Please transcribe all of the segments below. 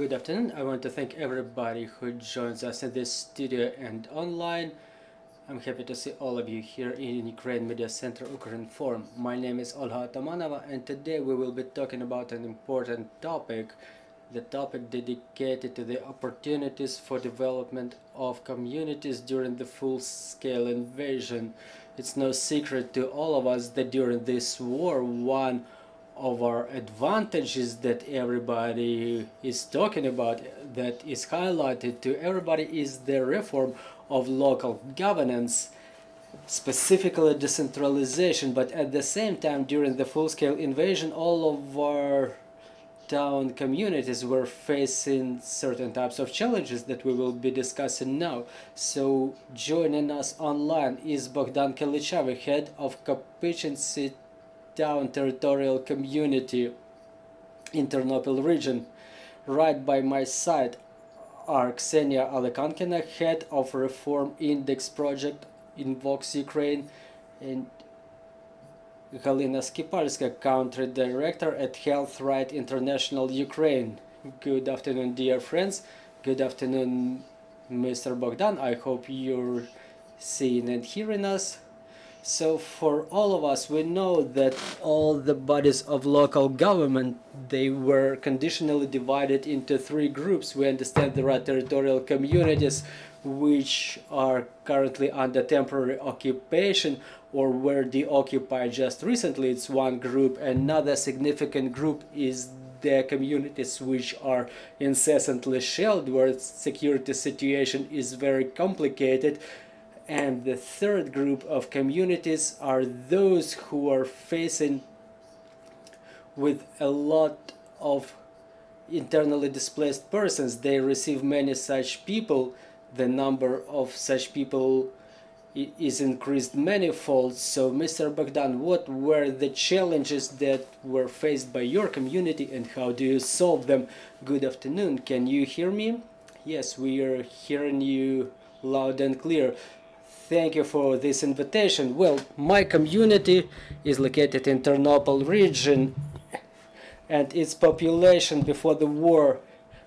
Good afternoon. I want to thank everybody who joins us in this studio and online. I'm happy to see all of you here in Ukraine Media Center Ukraine Forum. My name is Olha Atamanova, and today we will be talking about an important topic, the topic dedicated to the opportunities for development of communities during the full-scale invasion. It's no secret to all of us that during this war, one of our advantages that everybody is talking about, that is highlighted to everybody, is the reform of local governance, specifically decentralization. But at the same time, during the full-scale invasion, all of our town communities were facing certain types of challenges that we will be discussing now. So joining us online is Bogdan Kelichavyi, head of Kopychyntsi town territorial community in Territorial region. Right by my side are Ksenia Alekankina, head of Reform Index project in VoxUkraine, and Halyna Skipalska, country director at HealthRight International Ukraine. Good afternoon, dear friends. Good afternoon, Mr. Bogdan. I hope you're seeing and hearing us. So for all of us, we know that all the bodies of local government, they were conditionally divided into three groups. We understand there are territorial communities which are currently under temporary occupation or were deoccupied just recently. It's one group. Another significant group is the communities which are incessantly shelled, where the security situation is very complicated. And the third group of communities are those who are facing with a lot of internally displaced persons. They receive many such people. The number of such people is increased manifold. So, Mr. Bogdan, what were the challenges that were faced by your community and how do you solve them? Good afternoon. Can you hear me? Yes, we are hearing you loud and clear. Thank you for this invitation. Well, my community is located in Territorial region, and its population before the war,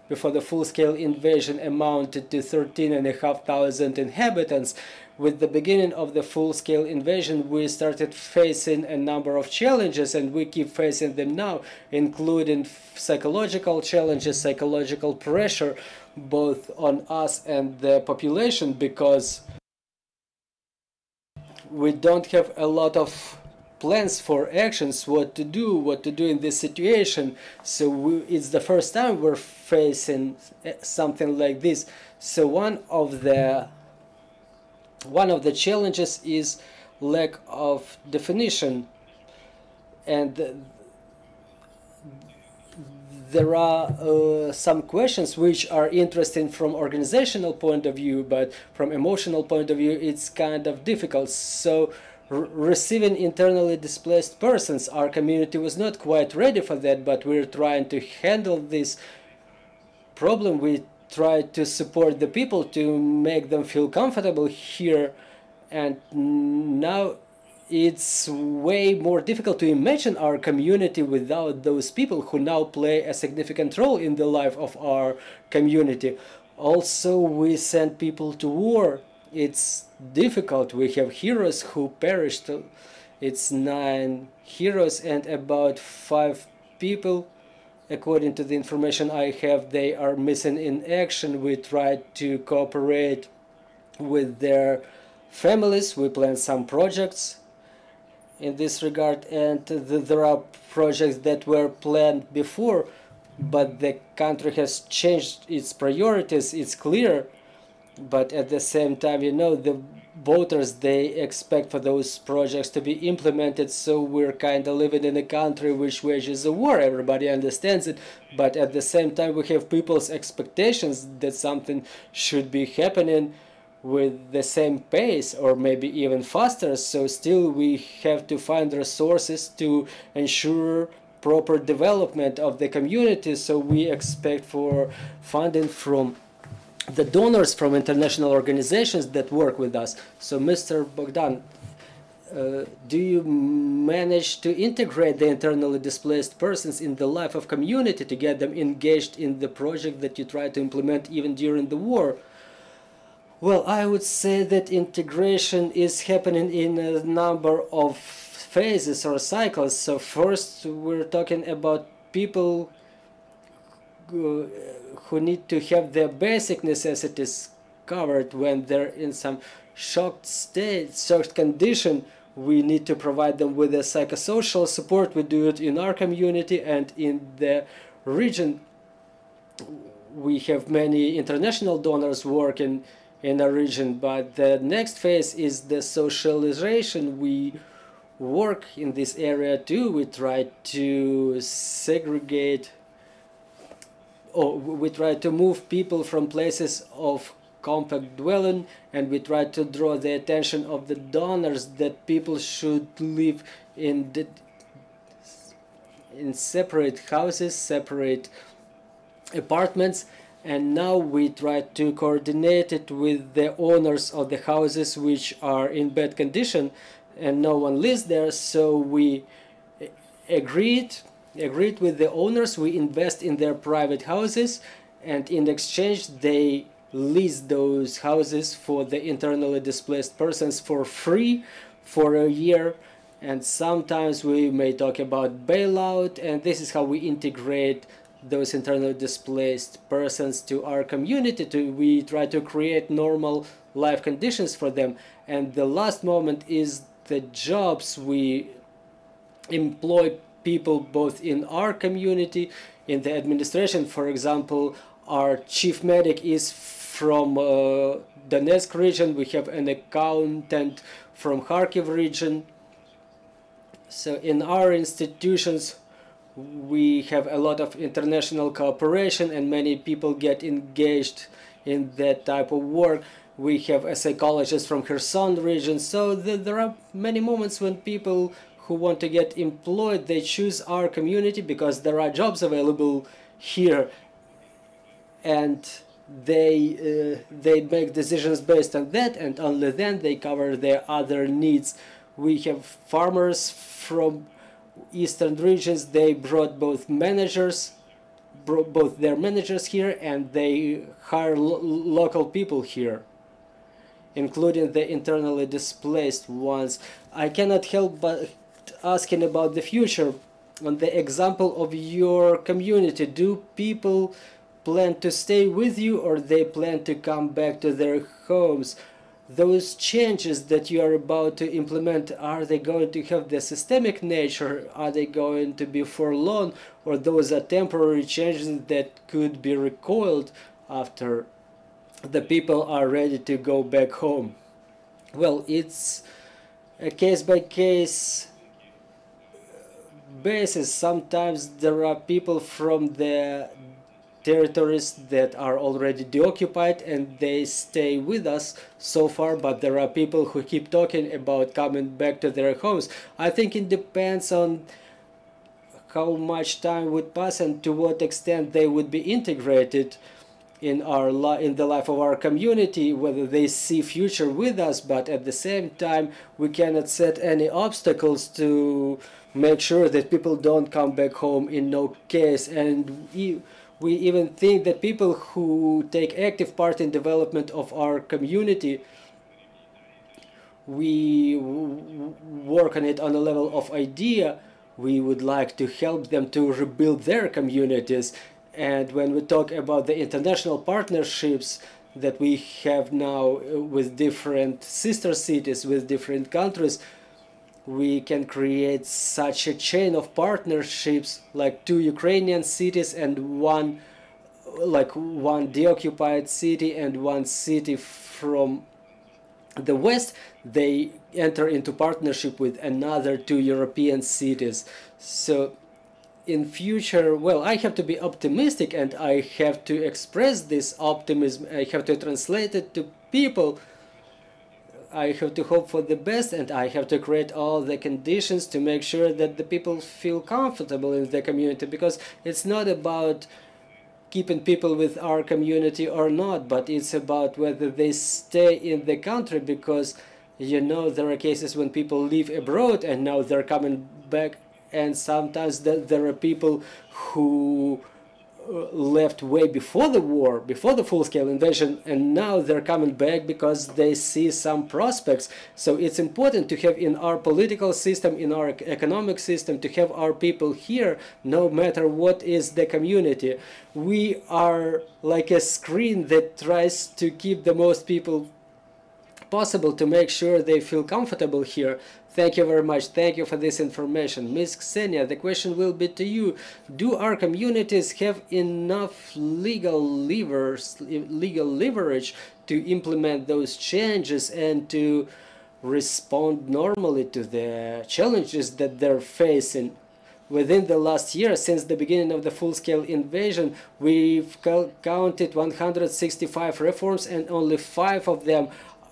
before the full-scale invasion, amounted to 13,500 inhabitants. With the beginning of the full-scale invasion, we started facing a number of challenges, and we keep facing them now, including psychological challenges, psychological pressure, both on us and the population, because we don't have a lot of plans for actions, what to do in this situation. So it's the first time we're facing something like this. So one of the challenges is lack of definition, and there are some questions which are interesting from organizational point of view, but from emotional point of view it's kind of difficult. So receiving internally displaced persons, our community was not quite ready for that, but we're trying to handle this problem. We try to support the people to make them feel comfortable here, and now it's way more difficult to imagine our community without those people who now play a significant role in the life of our community. Also, we send people to war. It's difficult. We have heroes who perished. It's 9 heroes and about 5 people, according to the information I have, they are missing in action. We try to cooperate with their families. We plan some projects in this regard, and there are projects that were planned before, but the country has changed its priorities. It's clear, but at the same time, you know, the voters, they expect for those projects to be implemented. So we're kind of living in a country which wages a war. Everybody understands it, but at the same time we have people's expectations that something should be happening with the same pace or maybe even faster. So still we have to find resources to ensure proper development of the community. So we expect for funding from the donors, from international organizations that work with us. So Mr. Bogdan, do you manage to integrate the internally displaced persons in the life of community to get them engaged in the project that you try to implement even during the war? Well, I would say that integration is happening in a number of phases or cycles. So first we're talking about people who need to have their basic necessities covered when they're in some shocked state, shocked condition. We need to provide them with a psychosocial support. We do it in our community and in the region. We have many international donors working in our region, but the next phase is the socialization. We work in this area too. We try to segregate, or we try to move people from places of compact dwelling, and we try to draw the attention of the donors that people should live in separate houses, separate apartments. And now we try to coordinate it with the owners of the houses which are in bad condition and no one lives there. So we agreed with the owners. We invest in their private houses, and in exchange they lease those houses for the internally displaced persons for free for a year. And sometimes we may talk about bailout, and this is how we integrate those internally displaced persons to our community. We try to create normal life conditions for them. And the last moment is the jobs. We employ people both in our community, in the administration. For example, our chief medic is from Donetsk region. We have an accountant from Kharkiv region. So in our institutions we have a lot of international cooperation, and many people get engaged in that type of work. We have a psychologist from Kherson region. So there are many moments when people who want to get employed, they choose our community because there are jobs available here, and they make decisions based on that, and only then they cover their other needs. We have farmers from eastern regions. They brought both their managers here, and they hire local people here, including the internally displaced ones. I cannot help but asking about the future. On the example of your community, do people plan to stay with you, or they plan to come back to their homes? Those changes that you are about to implement, are they going to have the systemic nature? Are they going to be for long, or those are temporary changes that could be recoiled after the people are ready to go back home? Well, it's a case-by-case basis. Sometimes there are people from the territories that are already deoccupied and they stay with us so far, but there are people who keep talking about coming back to their homes. I think it depends on how much time would pass and to what extent they would be integrated in the life of our community, whether they see future with us. But at the same time, we cannot set any obstacles to make sure that people don't come back home in no case. And we even think that people who take active part in development of our community, we work on it on a level of idea. We would like to help them to rebuild their communities. And when we talk about the international partnerships that we have now with different sister cities, with different countries, we can create such a chain of partnerships, like 2 Ukrainian cities and one deoccupied city and one city from the West. They enter into partnership with another 2 European cities. So in future, well, I have to be optimistic, and I have to express this optimism. I have to translate it to people. I have to hope for the best, and I have to create all the conditions to make sure that the people feel comfortable in the community, because it's not about keeping people with our community or not, but it's about whether they stay in the country, because You know, there are cases when people leave abroad and now they're coming back, and sometimes there are people who left way before the war, before the full-scale invasion, and now they're coming back because they see some prospects. So it's important to have in our political system, in our economic system, to have our people here, no matter what is the community. We are like a screen that tries to keep the most people possible to make sure they feel comfortable here. Thank you very much. Thank you for this information. Ms. Ksenia, the question will be to you. Do our communities have enough legal leverage to implement those changes and to respond normally to the challenges that they're facing? Within the last year, since the beginning of the full-scale invasion, we've counted 165 reforms, and only 5 of them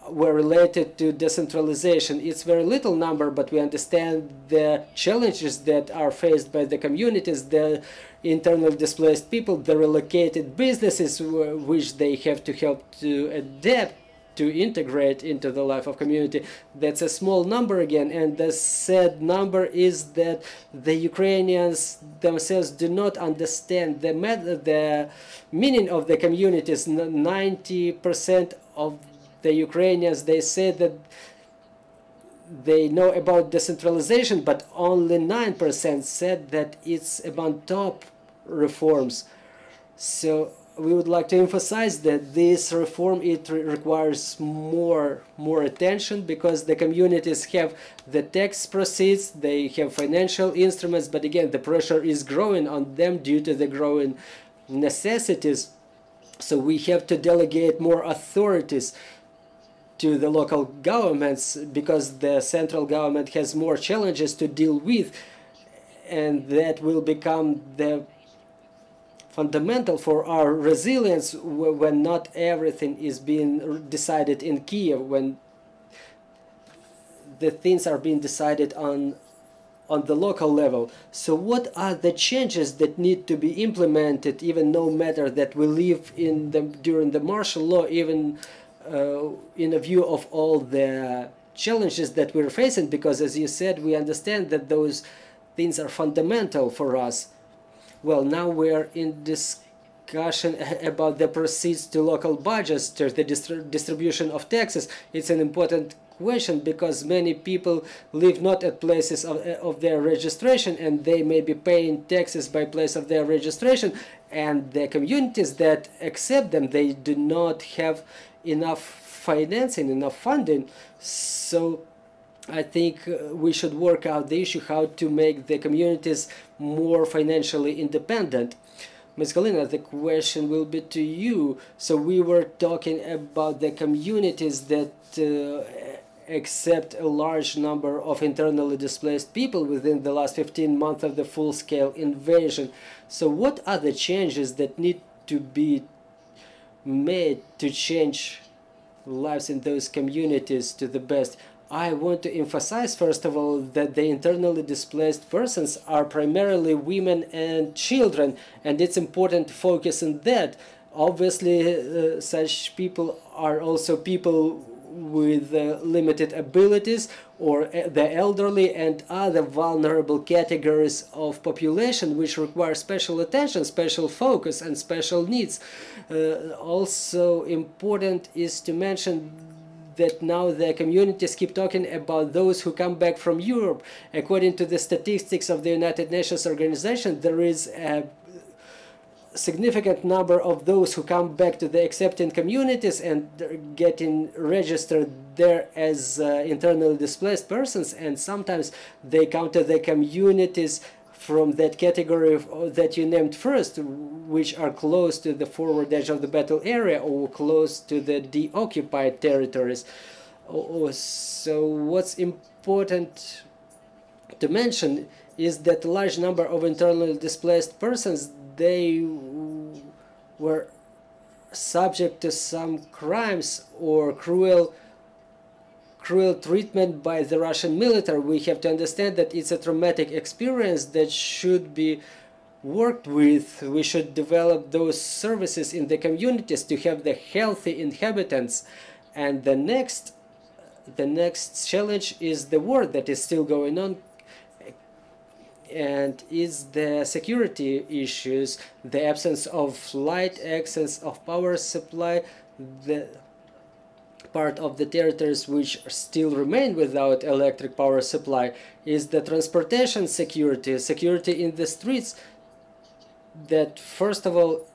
were related to decentralization. It's very little number, but we understand the challenges that are faced by the communities, the internally displaced people, the relocated businesses, which they have to help to adapt, to integrate into the life of community. That's a small number again, and the sad number is that the Ukrainians themselves do not understand the meaning of the communities. 90% of the Ukrainians, they say that they know about decentralization, but only 9% said that it's about top reforms. So we would like to emphasize that this reform, it requires more attention, because the communities have the tax proceeds, they have financial instruments, but again, the pressure is growing on them due to the growing necessities. So we have to delegate more authorities to the local governments, because the central government has more challenges to deal with, and that will become the fundamental for our resilience when not everything is being decided in Kyiv, when the things are being decided on the local level. So what are the changes that need to be implemented, even no matter that we live in during the martial law, even in a view of all the challenges that we're facing? Because as you said, we understand that those things are fundamental for us. Well, now we're in discussion about the proceeds to local budgets, to the distribution of taxes. It's an important question, because many people live not at places of their registration, and they may be paying taxes by place of their registration, and the communities that accept them, they do not have enough financing, enough funding. So I think we should work out the issue how to make the communities more financially independent. Ms. Halyna, the question will be to you. So we were talking about the communities that accept a large number of internally displaced people within the last 15 months of the full-scale invasion. So what are the changes that need to be made to change lives in those communities to the best? I want to emphasize, first of all, that the internally displaced persons are primarily women and children, and it's important to focus on that. Obviously, such people are also people with limited abilities, or the elderly and other vulnerable categories of population which require special attention, special focus, and special needs. Also important is to mention that now the communities keep talking about those who come back from Europe. According to the statistics of the United Nations organization, there is a significant number of those who come back to the accepting communities and getting registered there as internally displaced persons, and sometimes they counter the communities from that category that you named first, which are close to the forward edge of the battle area or close to the deoccupied territories. So what's important to mention is that a large number of internally displaced persons, they were subject to some crimes or cruel treatment by the Russian military. We have to understand that it's a traumatic experience that should be worked with. We should develop those services in the communities to have the healthy inhabitants. And the next the next challenge is the war that is still going on, and is the security issues, the absence of light, absence of power supply, the part of the territories which still remain without electric power supply, is the transportation security, security in the streets, that first of all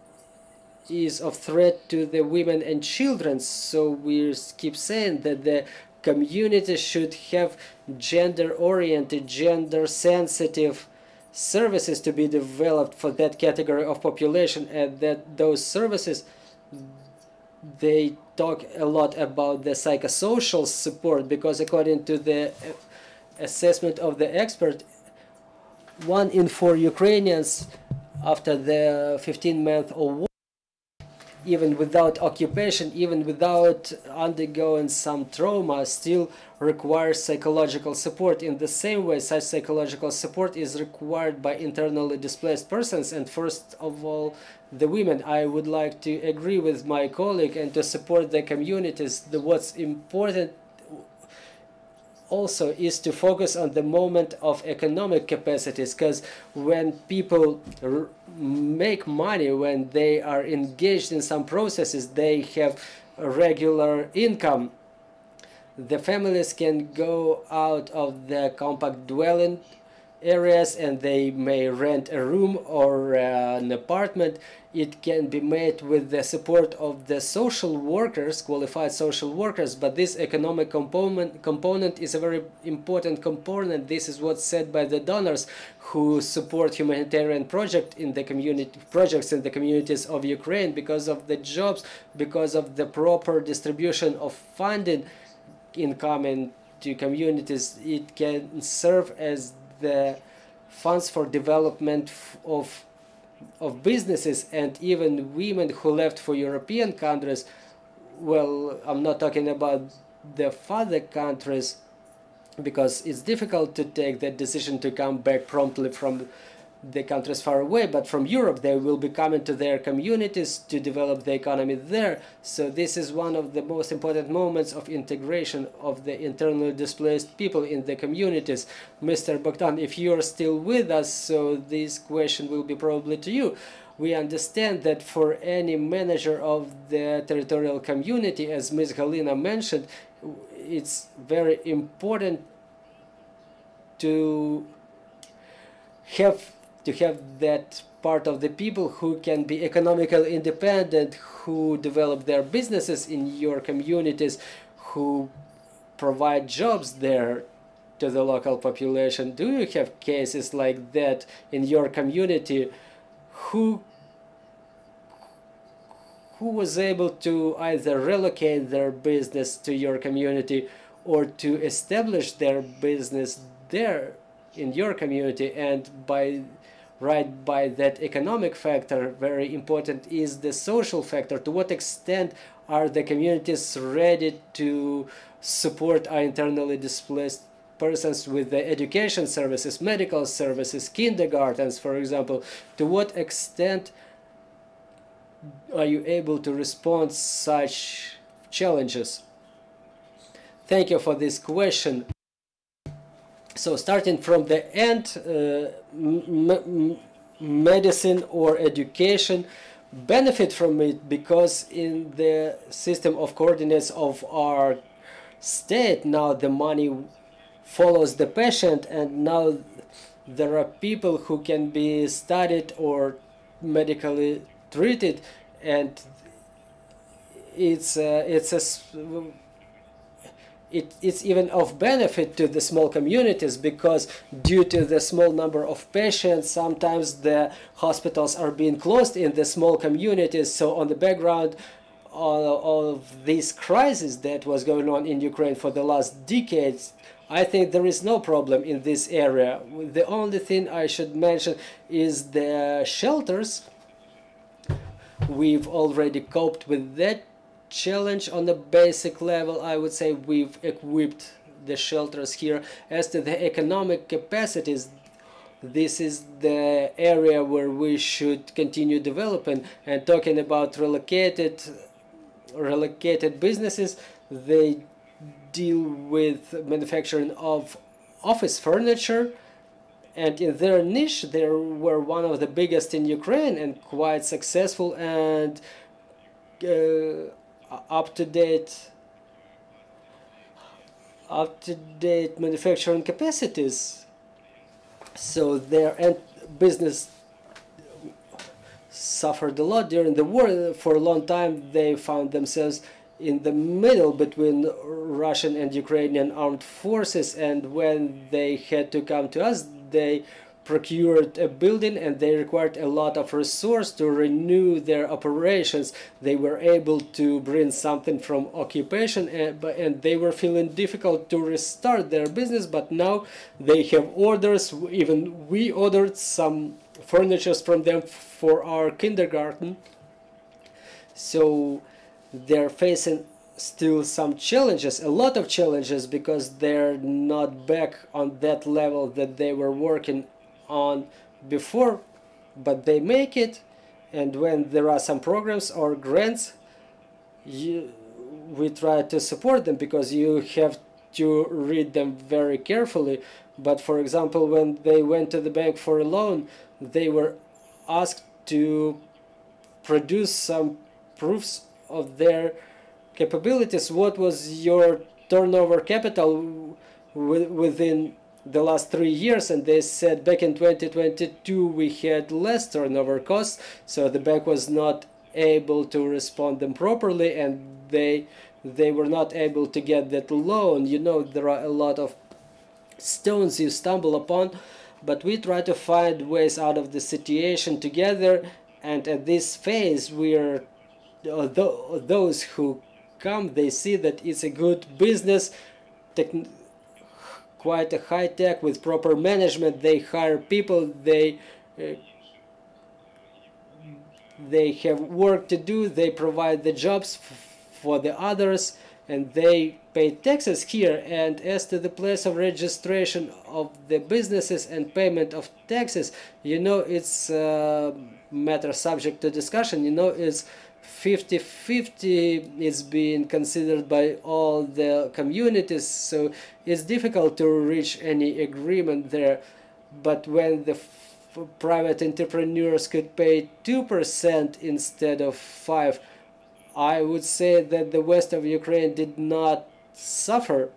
is of threat to the women and children. So we keep saying that the community should have gender-oriented, gender-sensitive services to be developed for that category of population, and that those services, they talk a lot about the psychosocial support, because according to the assessment of the expert, 1 in 4 Ukrainians after the 15-month war, even without occupation, even without undergoing some trauma, still requires psychological support. In the same way, such psychological support is required by internally displaced persons, and first of all, the women. I would like to agree with my colleague and to support the communities. What's important also is to focus on the moment of economic capacities, because when people make money, when they are engaged in some processes, they have a regular income. The families can go out of the compact dwelling areas and they may rent a room or an apartment. It can be made with the support of the social workers, qualified social workers, but this economic component is a very important component. This is what's said by the donors who support humanitarian projects in the communities of Ukraine, because of the jobs, because of the proper distribution of funding incoming to communities. It can serve as the funds for development of businesses, and even women who left for European countries. Well, I'm not talking about the father countries, because it's difficult to take that decision to come back promptly from the countries far away, but from Europe they will be coming to their communities to develop the economy there. So this is one of the most important moments of integration of the internally displaced people in the communities. Mr. Bogdan, if you are still with us, so this question will be probably to you. We understand that for any manager of the territorial community, as Ms. Halyna mentioned, it's very important to have that part of the people who can be economically independent, who develop their businesses in your communities, who provide jobs there to the local population. Do you have cases like that in your community? Who was able to either relocate their business to your community or to establish their business there in your community? And by that economic factor, very important is the social factor. To what extent are the communities ready to support our internally displaced persons with the education services, medical services, kindergartens, for example? To what extent are you able to respond to such challenges? Thank you for this question. So starting from the end, medicine or education benefit from it, because in the system of coordinates of our state, now the money follows the patient, and now there are people who can be studied or medically treated, and it's even of benefit to the small communities, because due to the small number of patients, sometimes the hospitals are being closed in the small communities. So on the background of this crisis that was going on in Ukraine for the last decades, I think there is no problem in this area. The only thing I should mention is the shelters. We've already coped with that challenge on the basic level. I would say we've equipped the shelters here. As to the economic capacities, this is the area where we should continue developing. And talking about relocated businesses, they deal with manufacturing of office furniture, and in their niche they were one of the biggest in Ukraine and quite successful and up-to-date manufacturing capacities. So their business suffered a lot during the war. For a long time they found themselves in the middle between Russian and Ukrainian armed forces, and when they had to come to us, they procured a building and they required a lot of resource to renew their operations. They were able to bring something from occupation, and they were feeling difficult to restart their business, but now they have orders. Even we ordered some furniture from them for our kindergarten. So they're facing still some challenges, a lot of challenges, because they're not back on that level that they were working on before, but they make it. And when there are some programs or grants, we try to support them, because you have to read them very carefully. But for example, when they went to the bank for a loan, they were asked to produce some proofs of their capabilities. What was your turnover capital within the last 3 years? And they said back in 2022 we had less turnover costs, so the bank was not able to respond them properly, and they were not able to get that loan. You know, there are a lot of stones you stumble upon, but we try to find ways out of the situation together. And at this phase we are those who come, they see that it's a good business, quite a high tech with proper management. They hire people, they have work to do, they provide the jobs for the others, and they pay taxes here. And as to the place of registration of the businesses and payment of taxes, you know, it's a matter subject to discussion. You know, it's 50-50 is being considered by all the communities, so it's difficult to reach any agreement there. But when the private entrepreneurs could pay 2% instead of 5%, I would say that the west of Ukraine did not suffer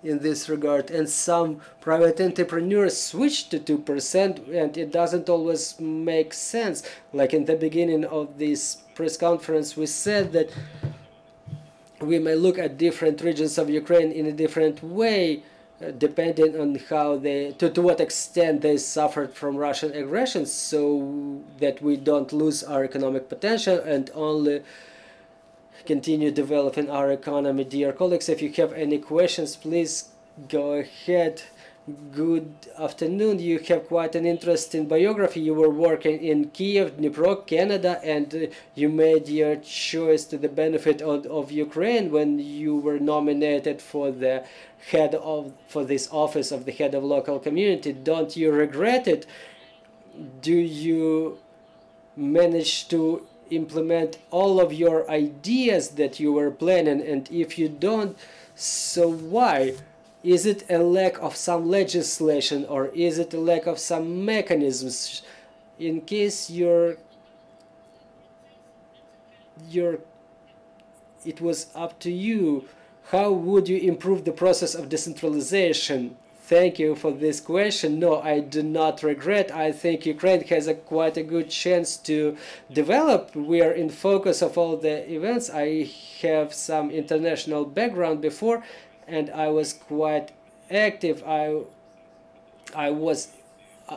in this regard, and some private entrepreneurs switched to 2%, and it doesn't always make sense. Like in the beginning of this press conference, we said that we may look at different regions of Ukraine in a different way, depending on how to what extent they suffered from Russian aggression, so that we don't lose our economic potential and only continue developing our economy. Dear colleagues, if you have any questions, please go ahead. Good afternoon. You have quite an interesting biography. You were working in Kyiv, Dnipro, Canada, and you made your choice to the benefit of Ukraine when you were nominated for the for this office of the head of local community. Don't you regret it? Do you manage to implement all of your ideas that you were planning? And if you don't, so why? Is it a lack of some legislation, or is it a lack of some mechanisms? In case it was up to you, how would you improve the process of decentralization? Thank you for this question. No, I do not regret. I think Ukraine has quite a good chance to develop. We are in focus of all the events. I have some international background before, and I was quite active.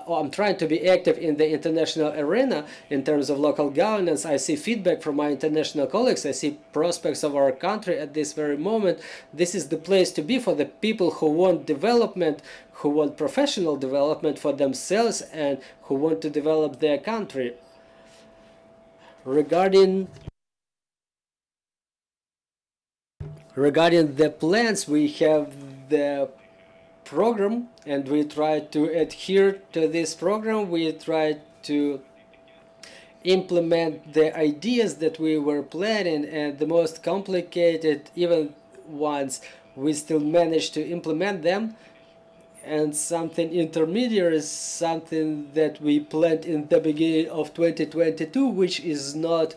I'm trying to be active in the international arena in terms of local governance. I see feedback from my international colleagues. I see prospects of our country at this very moment. This is the place to be for the people who want development, who want professional development for themselves, and who want to develop their country. Regarding the plans, we have the program, and we try to adhere to this program. We try to implement the ideas that we were planning, and the most complicated even ones we still manage to implement them. And something intermediate is something that we planned in the beginning of 2022, which is not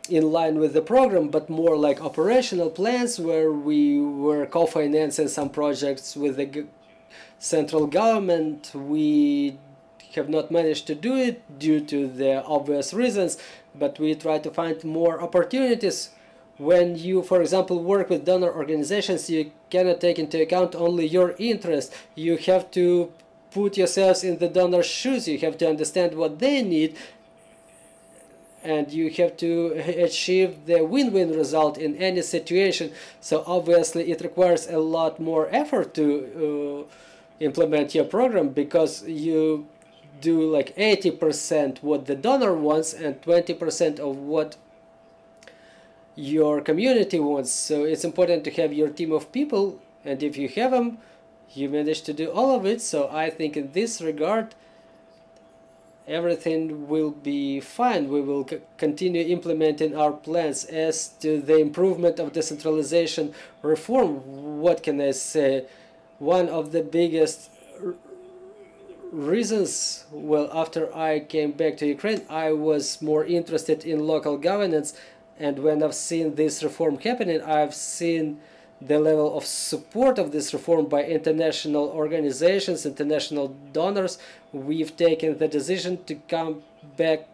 in line with the program, but more like operational plans, where we were co-financing some projects with the central government. We have not managed to do it due to the obvious reasons, but we try to find more opportunities. When you, for example, work with donor organizations, you cannot take into account only your interest. You have to put yourselves in the donor's shoes. You have to understand what they need, and you have to achieve the win-win result in any situation. So obviously it requires a lot more effort to implement your program, because you do like 80% what the donor wants and 20% of what your community wants. So it's important to have your team of people, and if you have them, you manage to do all of it. So I think in this regard everything will be fine. We will continue implementing our plans. As to the improvement of decentralization reform, what can I say? One of the biggest reasons, well, after I came back to Ukraine, I was more interested in local governance. And when I've seen this reform happening, I've seen the level of support of this reform by international organizations, international donors. We've taken the decision to come back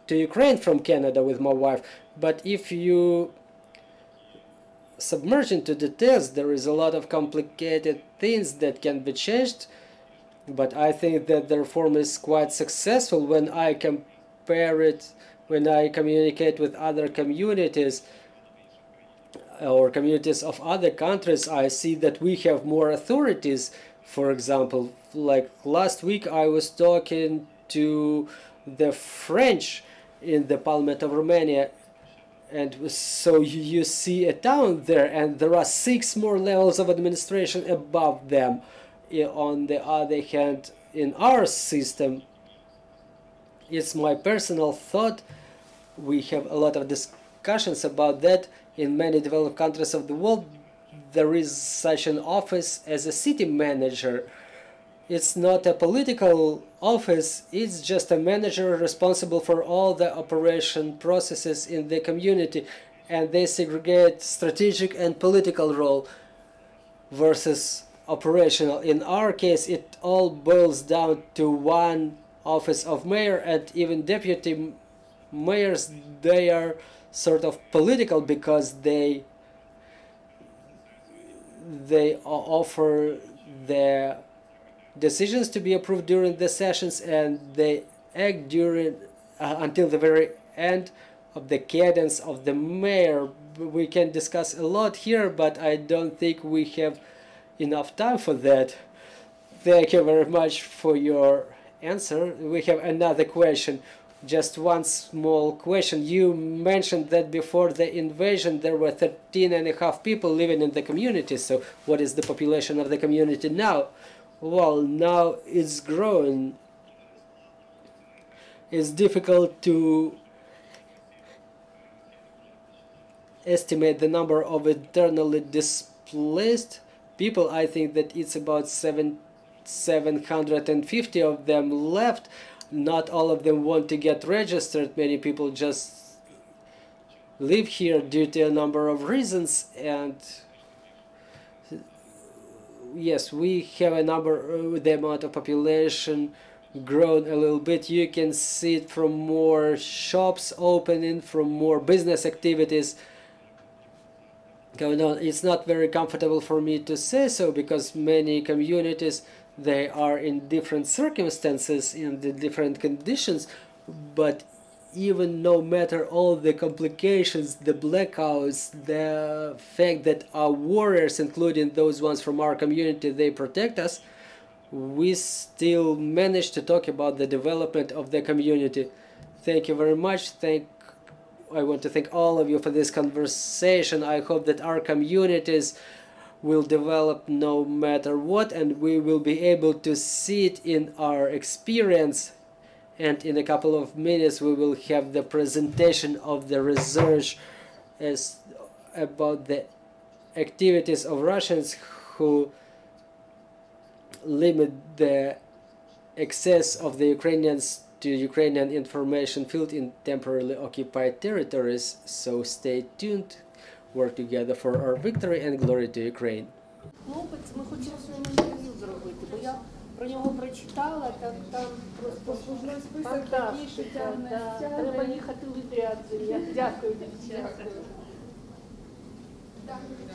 to Ukraine from Canada with my wife. But if you submerge into details, there is a lot of complicated things that can be changed. But I think that the reform is quite successful when I compare it, when I communicate with other communities or communities of other countries. I see that we have more authorities. For example, like last week I was talking to the French in the Parliament of Romania, and so you see a town there, and there are 6 more levels of administration above them. On the other hand, in our system, it's my personal thought, we have a lot of discussions about that. In many developed countries of the world, there is such an office as a city manager. It's not a political office, it's just a manager responsible for all the operation processes in the community, and they segregate strategic and political role versus operational. In our case, it all boils down to one office of mayor, and even deputy mayors, they are sort of political because they offer the decisions to be approved during the sessions, and they act during until the very end of the cadence of the mayor. We can discuss a lot here, but I don't think we have enough time for that. Thank you very much for your answer. We have another question. Just one small question. You mentioned that before the invasion there were 13.5 people living in the community. So what is the population of the community now? Well, now it's growing. It's difficult to estimate the number of internally displaced people. I think that it's about 750 of them left. Not all of them want to get registered. Many people just live here due to a number of reasons. And yes, we have a number, the amount of population grown a little bit. You can see it from more shops opening, from more business activities going on. It's not very comfortable for me to say so, because many communities, they are in different circumstances, in the different conditions, but even no matter all the complications, the blackouts, the fact that our warriors, including those ones from our community, they protect us, we still manage to talk about the development of the community. Thank you very much. I want to thank all of you for this conversation. I hope that our communities will develop no matter what, and we will be able to see it in our experience. And in a couple of minutes we will have the presentation of the research about the activities of Russians who limit the access of the Ukrainians to Ukrainian information field in temporarily occupied territories. So stay tuned. Work together for our victory and glory to Ukraine. Хлопець, ми хотіли з ним інтерв'ю зробити, бо я про нього прочитала, так там просто Послужний список фантастика, такий, що тягне, да. тягне. Треба їхати в відрядження. Дякую, дівчата. Дякую.